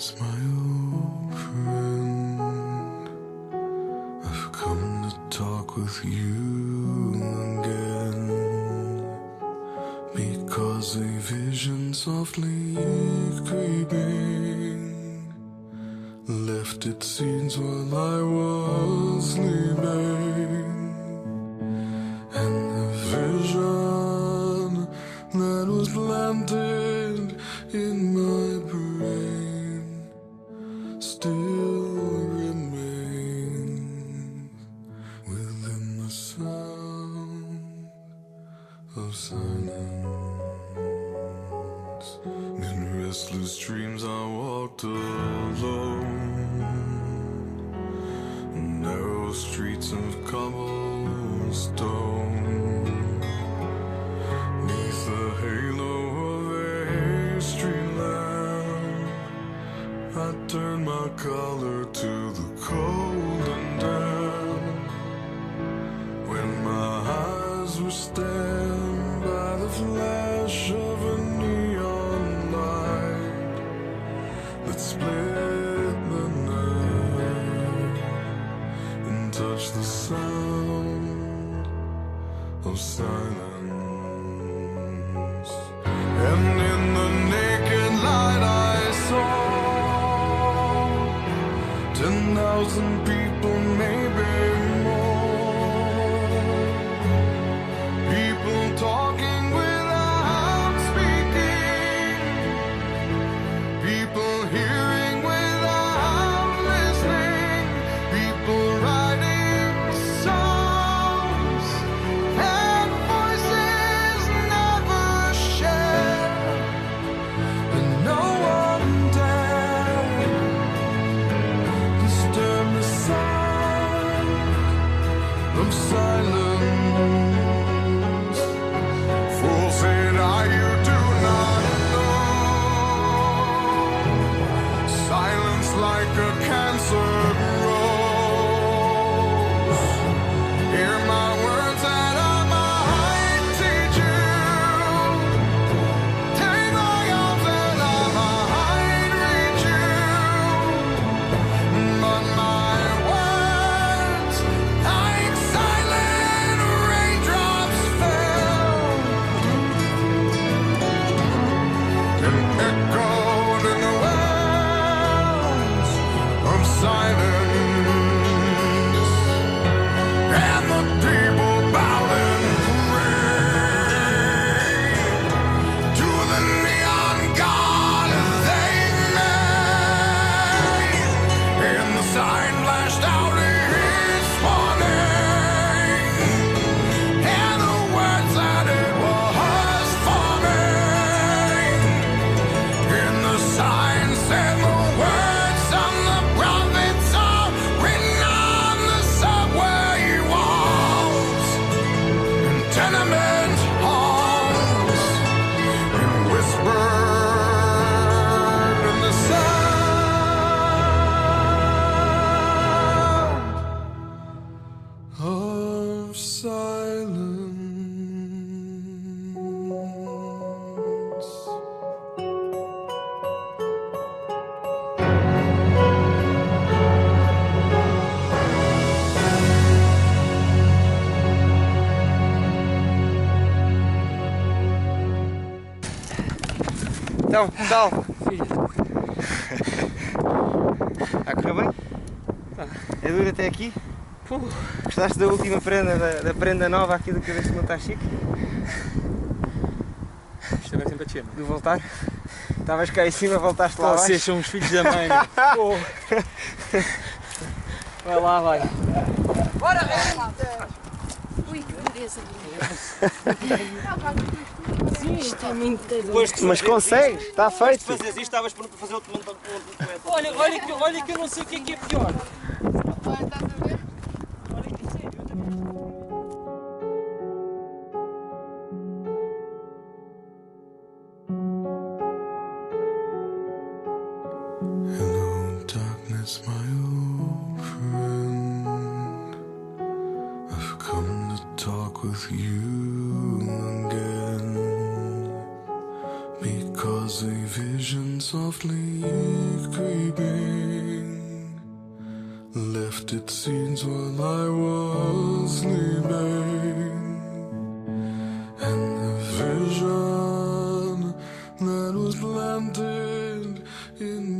darkness, my old friend. I've come to talk with you again, because a vision softly creeping left its seeds while I was sleeping, and the vision that was planted in my brain still remains within the sound of silence. In restless dreams I walked alone, narrow streets of cobblestone, neath the halo of a street lamp. I turned my collar to the cold and damp, when my eyes were stabbed by the flash of a neon light that split the night and touched the sound of silence. And in the naked light I saw 10,000 people, maybe more. People talking without speaking, people hearing without listening, people writing songs and voices never shared, and no one dared disturb the sound of silence. Fool said I, you do not know. Silence like a cancer grows. Hear my words that I might teach you. Take my arms that I might reach you. But my words, like silent raindrops, fell and echoed in the wells of silence. And the people bowed and prayed to the neon god they made, and the sign flashed out its warning, and the words that it was forming. And the sign said the words of the prophets are written on the subway walls and tenement halls, and whispered in the sound of silence. Então, pessoal, está a correr bem? É duro até aqui? Gostaste da última prenda, da prenda nova aqui do Cabeça de Montar Chique? Isto é sempre a descer, Do voltar? Estavas cá em cima, voltaste lá abaixo? Vocês são os filhos da mãe. Pô. Vai lá, vai. Bora, ui, que beleza. Isto é muito duro. Mas consegues, está feito. Se fazes isto, estavas pronto para fazer outro montão. Olha que eu não sei o que é pior. Olha, estás a ver? Olha que sério. Hello, darkness, my old friend. I've come to talk with you again, because a vision softly creeping left its seeds while I was sleeping, and the vision that was planted in